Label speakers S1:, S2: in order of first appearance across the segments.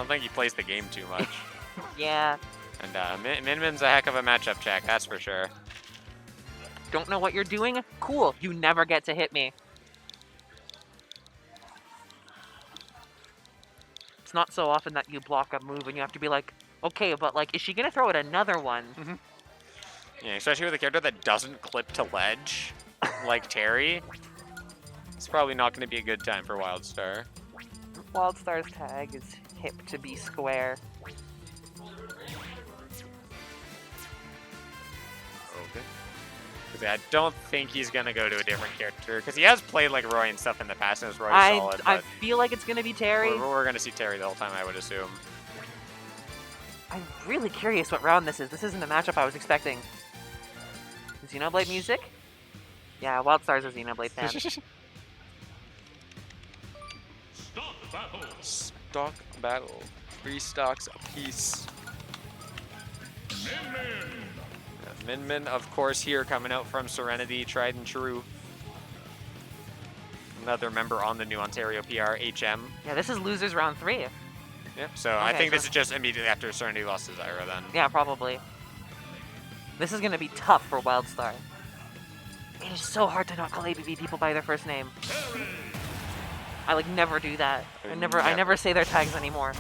S1: don't think he plays the game too much.
S2: Yeah.
S1: And Min-Min's a heck of a matchup check, that's for sure.
S2: Don't know what you're doing? Cool. You never get to hit me. It's not so often that you block a move and you have to be like, okay, but like, is she gonna throw it another one?
S1: Yeah, especially with a character that doesn't clip to ledge, like Terry. It's probably not going to be a good time for Wildstar.
S2: Wildstar's tag is hip to be square.
S1: Okay. Because I don't think he's going to go to a different character, because he has played like Roy and stuff in the past, and it's Roy solid.
S2: I feel like it's gonna be Terry.
S1: We're going to see Terry the whole time, I would assume.
S2: I'm really curious what round this is. This isn't the matchup I was expecting. Xenoblade music? Yeah, Wildstar's a Xenoblade fan.
S1: Stock battle. 3 stocks apiece. Min-Min, of course, here coming out from Serenity, tried and true. Another member on the new Ontario PR, HM.
S2: Yeah, this is losers round 3.
S1: Yep, so I think this is just immediately after Serenity lost to Zyra then.
S2: Yeah, probably. This is gonna be tough for Wildstar. It is so hard to not call ABB people by their first name. I like never do that. I never say their tags anymore.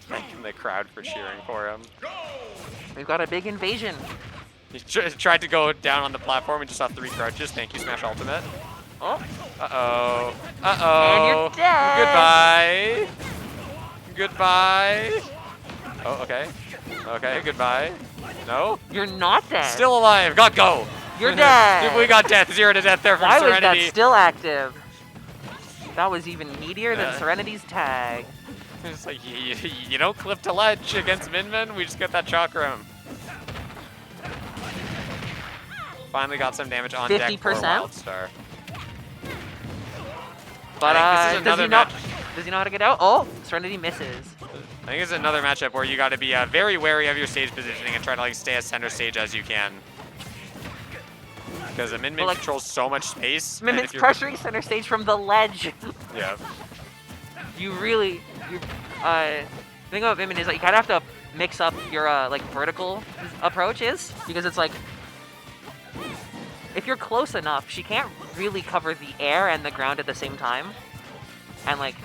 S1: Thanking the crowd for cheering for him.
S2: We've got a big invasion.
S1: He tried to go down on the platform and just saw 3 crouches. Thank you, Smash Ultimate.
S2: Oh.
S1: Uh-oh. Uh-oh.
S2: And you're dead.
S1: Goodbye. Goodbye. Oh, okay. Okay, goodbye. No?
S2: You're not dead.
S1: Still alive. Go.
S2: You're dead.
S1: We got death. 0 to death there from
S2: Why
S1: Serenity.
S2: was that still active? That was even meatier than Serenity's tag.
S1: It's like, you don't clip to ledge against Min-Min. We just get that chakram. Finally got some damage on deck for
S2: 50%?
S1: Wildstar.
S2: But
S1: does
S2: he know how to get out? Oh, Serenity misses.
S1: I think it's another matchup where you got to be very wary of your stage positioning and try to like stay as center stage as you can. Because Min-Min controls so much space.
S2: Min-Min's pressuring center stage from the ledge.
S1: Yeah.
S2: The thing about Min-Min is that you kind of have to mix up your like vertical approaches, because it's like, if you're close enough, she can't really cover the air and the ground at the same time. And like,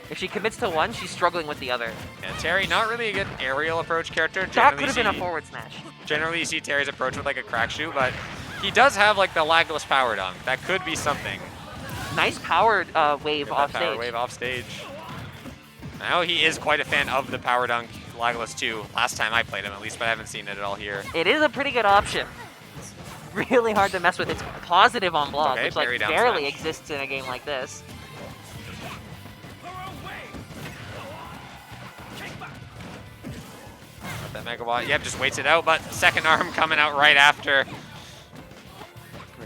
S2: if she commits to one, she's struggling with the other.
S1: Yeah, Terry, not really a good aerial approach character.
S2: That could have been a forward smash.
S1: Generally, you see Terry's approach with like a crack shoot, but he does have like the lagless power dunk. That could be something.
S2: Nice powered wave off stage.
S1: Power wave off stage. Now he is quite a fan of the power dunk lagless too. Last time I played him at least, but I haven't seen it at all here.
S2: It is a pretty good option. Really hard to mess with. It's positive on block, which like barely exists in a game like this.
S1: That Megawatt, yep, just waits it out, but second arm coming out right after.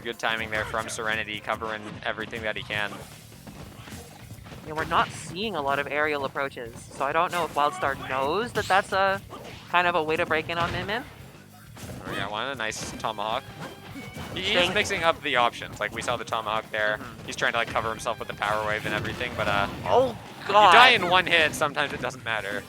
S1: Good timing there from Serenity, covering everything that he can.
S2: Yeah, we're not seeing a lot of aerial approaches, so I don't know if Wildstar knows that that's a kind of a way to break in on Min-Min.
S1: Oh, yeah, one, a nice tomahawk. He is mixing up the options. Like we saw the tomahawk there. He's trying to like cover himself with the power wave and everything, but
S2: oh god,
S1: if you die in one hit, sometimes it doesn't matter.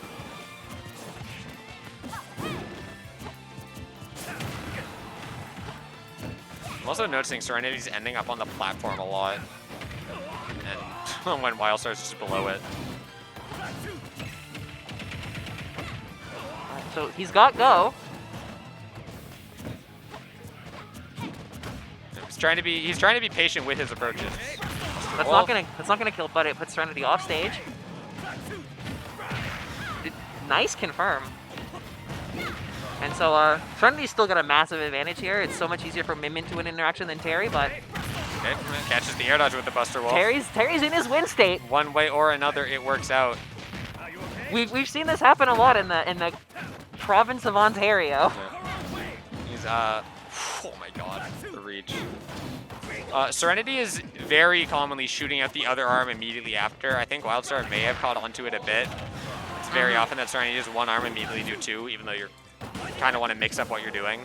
S1: I'm also noticing Serenity's ending up on the platform a lot, and when Wildstar's just below it.
S2: So he's got go.
S1: He's trying to be patient with his approaches.
S2: That's not gonna kill, but it puts Serenity off stage. Nice confirm. And so Serenity's still got a massive advantage here. It's so much easier for Min-Min to win interaction than Terry, but
S1: okay, catches the air dodge with the Buster Wolf.
S2: Terry's in his win state.
S1: One way or another, it works out.
S2: We've seen this happen a lot in the province of Ontario.
S1: Yeah. He's oh my god, the reach. Serenity is very commonly shooting out the other arm immediately after. I think Wildstar may have caught onto it a bit. It's very often that Serenity uses one arm immediately do two, even though you kind of want to mix up what you're doing.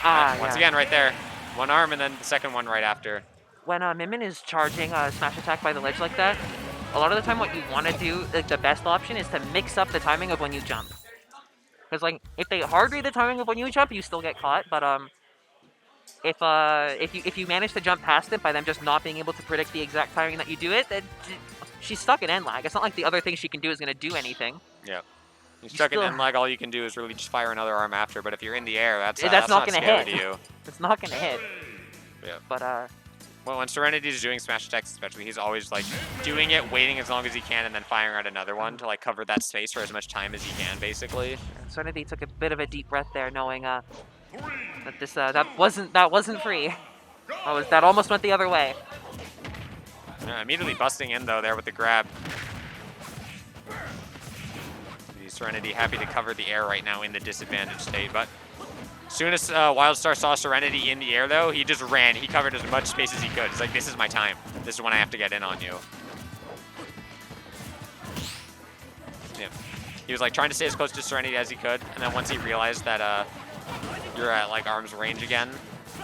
S1: Once again, right there. One arm and then the second one right after.
S2: when Min Min is charging smash attack by the ledge like that, a lot of the time what you want to do, like the best option, is to mix up the timing of when you jump. Because like if they hard read the timing of when you jump, you still get caught. But if you manage to jump past it by them just not being able to predict the exact timing that you do it, then she's stuck in end lag. It's not like the other thing she can do is going to do anything.
S1: Yeah. You're stuck in end lag, all you can do is really just fire another arm after, but if you're in the air, that's
S2: not going to hit.
S1: To you.
S2: It's not going to hit.
S1: Yeah.
S2: But
S1: well, when Serenity is doing smash attacks especially, he's always like doing it, waiting as long as he can, and then firing out another one to like cover that space for as much time as he can, basically.
S2: Serenity took a bit of a deep breath there, knowing that this that wasn't free. That almost went the other way.
S1: Yeah, immediately busting in though there with the grab. Serenity happy to cover the air right now in the disadvantaged state, but as soon as Wildstar saw Serenity in the air though, he just ran. He covered as much space as he could. He's like, this is my time. This is when I have to get in on you. Yeah. He was like trying to stay as close to Serenity as he could, and then once he realized that you're at like arm's range again,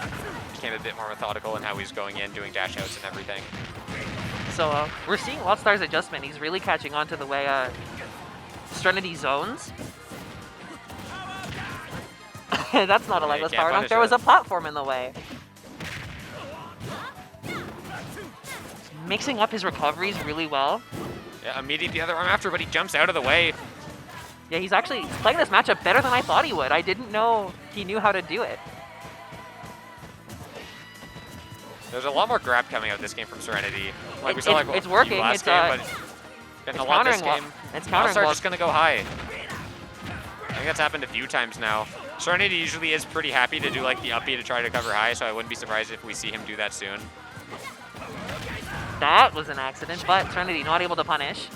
S1: he became a bit more methodical in how he's going in, doing dash outs and everything.
S2: So we're seeing Wildstar's adjustment. He's really catching on to the way Serenity zones. That's not a legless power dunk. There was a platform in the way. Mixing up his recoveries really well.
S1: Yeah, immediately the other arm after, but he jumps out of the way.
S2: Yeah, he's actually playing this matchup better than I thought he would. I didn't know he knew how to do it.
S1: There's a lot more grab coming out this game from Serenity. Like
S2: it's working.
S1: Last game, but getting a lot this game.
S2: It's countering.
S1: Wildstar just gonna go high. I think that's happened a few times now. Serenity usually is pretty happy to do like the up B to try to cover high, so I wouldn't be surprised if we see him do that soon.
S2: That was an accident, but Serenity not able to punish.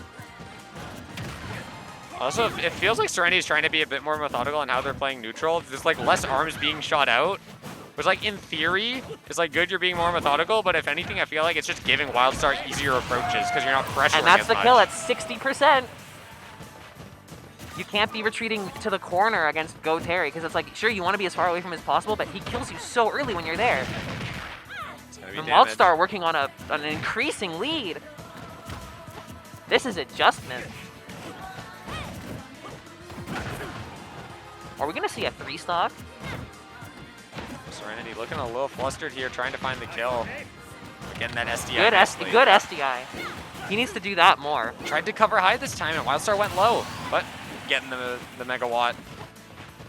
S1: Also, it feels like Serenity is trying to be a bit more methodical in how they're playing neutral. There's like less arms being shot out, which like in theory is like good. You're being more methodical, but if anything, I feel like it's just giving Wildstar easier approaches because you're not pressuring.
S2: And that's
S1: as
S2: the
S1: much.
S2: kill at 60%. You can't be retreating to the corner against Go Terry because it's like, sure, you want to be as far away from him as possible, but he kills you so early when you're there. And Wildstar working on an increasing lead. This is adjustment. Are we going to see a 3-stock?
S1: Serenity looking a little flustered here, trying to find the kill. Getting that SDI.
S2: Good SDI. He needs to do that more.
S1: Tried to cover high this time, and Wildstar went low, but getting the megawatt.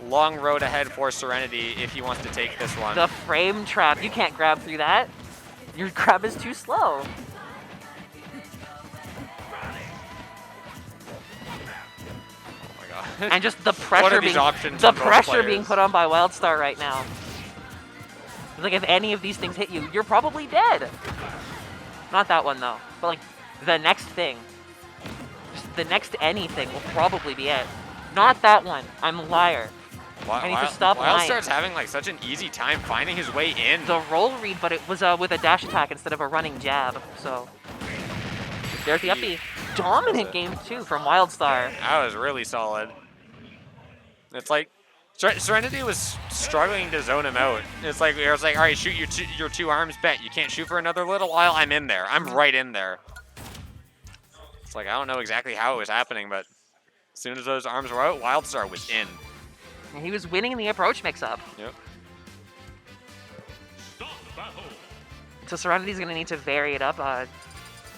S1: Long road ahead for Serenity if he wants to take this one.
S2: The frame trap. You can't grab through that. Your grab is too slow.
S1: Oh my god.
S2: And just the pressure being put on by Wildstar right now. It's like if any of these things hit you, you're probably dead. Not that one though, but like the next thing. Just the next anything will probably be it. Not that one. I'm a liar. I need to stop lying.
S1: Wildstar's having like such an easy time finding his way in.
S2: The roll read, but it was with a dash attack instead of a running jab. So there's the up B. Dominant game too from Wildstar.
S1: That was really solid. It's like Serenity was struggling to zone him out. It's like it was like, all right, shoot your two arms. Bet you can't shoot for another little while. I'm in there. I'm right in there. It's like I don't know exactly how it was happening, but as soon as those arms were out, Wildstar was in.
S2: And he was winning the approach mix-up.
S1: Yep.
S2: So Serenity's going to need to vary it up.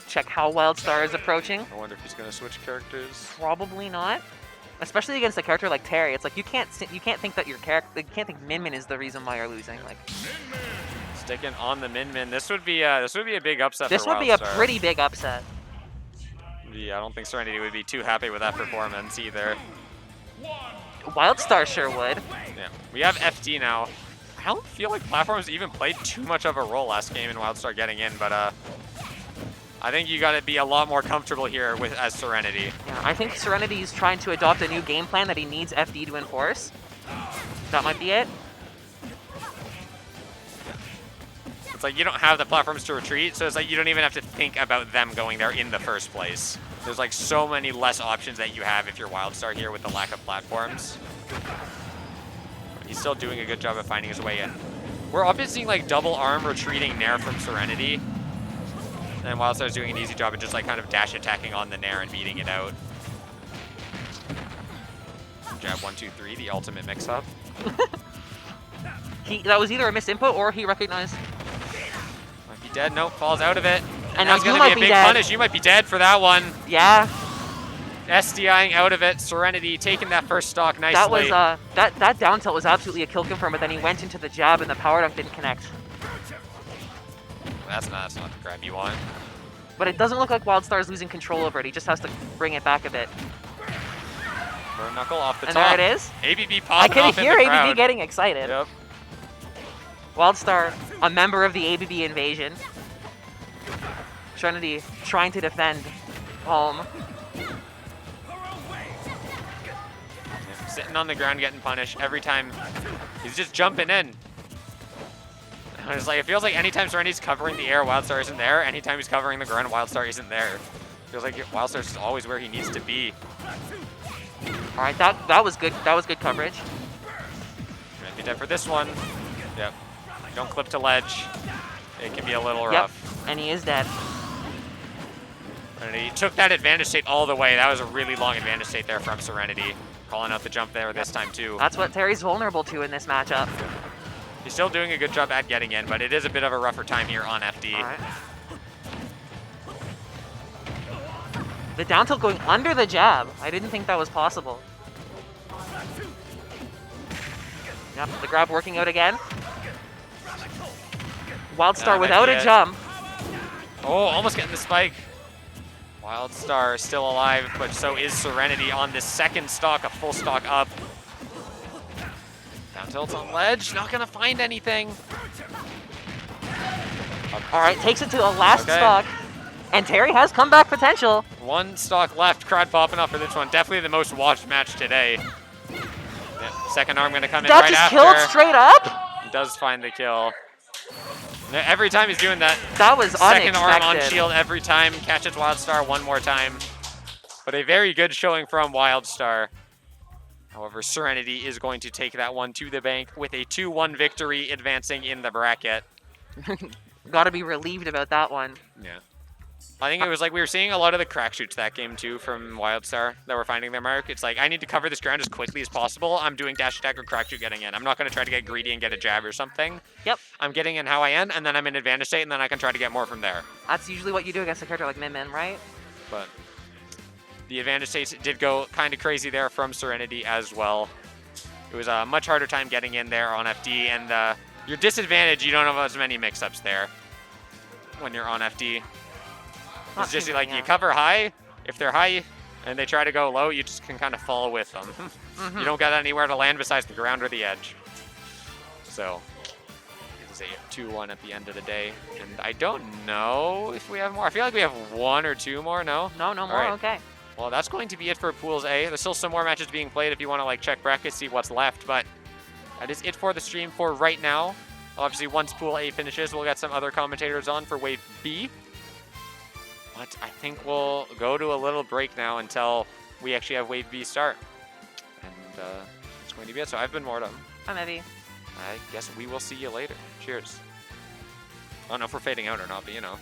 S2: Check how Wildstar is approaching.
S1: I wonder if he's going to switch characters.
S2: Probably not. Especially against a character like Terry. It's like you can't think that your character, you can't think Min Min is the reason why you're losing. Like
S1: sticking on the Min Min. This would be a big upset.
S2: This would be a pretty big upset.
S1: Yeah, I don't think Serenity would be too happy with that performance either.
S2: Wildstar sure would.
S1: Yeah, we have FD now. I don't feel like platforms even played too much of a role last game in Wildstar getting in, but I think you got to be a lot more comfortable here with as Serenity.
S2: Yeah, I think Serenity's trying to adopt a new game plan that he needs FD to enforce. That might be it.
S1: It's like you don't have the platforms to retreat, so it's like you don't even have to think about them going there in the first place. There's like so many less options that you have if you're Wildstar here with the lack of platforms. He's still doing a good job of finding his way in. We're obviously seeing like double arm retreating Nair from Serenity. And Wildstar's doing an easy job of just like kind of dash attacking on the Nair and beating it out. Jab 1, 2, 3, the ultimate mix-up.
S2: That was either a missed input or he recognized.
S1: Might be dead. Nope, falls out of it.
S2: And
S1: that's
S2: now you
S1: gonna
S2: might
S1: be a
S2: be
S1: big
S2: dead.
S1: punish. You might be dead for that one.
S2: Yeah,
S1: SDIing out of it. Serenity taking that first stock nicely.
S2: that was that down tilt was absolutely a kill confirm, but then he went into the jab and the power dunk didn't connect.
S1: That's not the grab you want.
S2: But it doesn't look like Wildstar is losing control over it. He just has to bring it back a bit.
S1: Burn knuckle off the
S2: And
S1: top.
S2: there it is.
S1: ABB
S2: I
S1: popping
S2: can
S1: off
S2: hear
S1: in the
S2: ABB
S1: crowd.
S2: getting excited.
S1: Yep.
S2: Wildstar, a member of the ABB invasion. Serenity trying to defend home.
S1: Sitting on the ground getting punished every time. He's just jumping in. And it's like, it feels like anytime Serenity's covering the air, Wildstar isn't there. Anytime he's covering the ground, Wildstar isn't there. Feels like Wildstar's just always where he needs to be.
S2: All right, that was good. That was good coverage.
S1: Might be dead for this one. Yep. Don't clip to ledge. It can be a little rough.
S2: Yep, and he is dead.
S1: And he took that advantage state all the way. That was a really long advantage state there from Serenity. Calling out the jump there this time too.
S2: That's what Terry's vulnerable to in this matchup.
S1: He's still doing a good job at getting in, but it is a bit of a rougher time here on FD.
S2: All right. The down tilt going under the jab. I didn't think that was possible. Yep, the grab working out again. Wildstar
S1: might
S2: without
S1: be
S2: a
S1: it.
S2: jump.
S1: Oh, almost getting the spike. Wildstar still alive, but so is Serenity on this second stock, a full stock up. Down tilts on ledge, not gonna find anything.
S2: All right, takes it to the last
S1: Okay.
S2: stock. And Terry has comeback potential.
S1: One stock left, crowd popping up for this one. Definitely the most watched match today. Yeah, second arm gonna come in
S2: That
S1: right
S2: just
S1: after.
S2: killed straight up?
S1: He does find the kill. Yeah, every time he's doing that,
S2: That was
S1: second arm on
S2: unexpected.
S1: shield every time, catches Wildstar one more time. But a very good showing from Wildstar. However, Serenity is going to take that one to the bank with a 2-1 victory, advancing in the bracket.
S2: Gotta be relieved about that one.
S1: Yeah. I think it was like we were seeing a lot of the crack shoots that game too from Wildstar that were finding their mark. It's like, I need to cover this ground as quickly as possible. I'm doing dash attack or crack shoot getting in. I'm not going to try to get greedy and get a jab or something.
S2: Yep.
S1: I'm getting in how I am, and then I'm in advantage state, and then I can try to get more from there.
S2: That's usually what you do against a character like Min Min, right?
S1: But the advantage states did go kind of crazy there from Serenity as well. It was a much harder time getting in there on FD, and your disadvantage, you don't have as many mix-ups there when you're on FD.
S2: Not
S1: It's just
S2: too
S1: like
S2: many,
S1: you
S2: yeah.
S1: cover high. If they're high and they try to go low, you just can kind of follow with them. You don't got anywhere to land besides the ground or the edge. So it's a 2-1 at the end of the day. And I don't know if we have more. I feel like we have one or two more. No?
S2: No, no more.
S1: right.
S2: Okay.
S1: Well, that's going to be it for Pools A. There's still some more matches being played if you want to like check brackets, see what's left. But that is it for the stream for right now. Obviously, once Pool A finishes, we'll get some other commentators on for Wave B. But I think we'll go to a little break now until we actually have Wave B start. And it's going to be it. So I've been Mortem.
S2: I'm Evie.
S1: I guess we will see you later. Cheers. I don't know if we're fading out or not, but you know.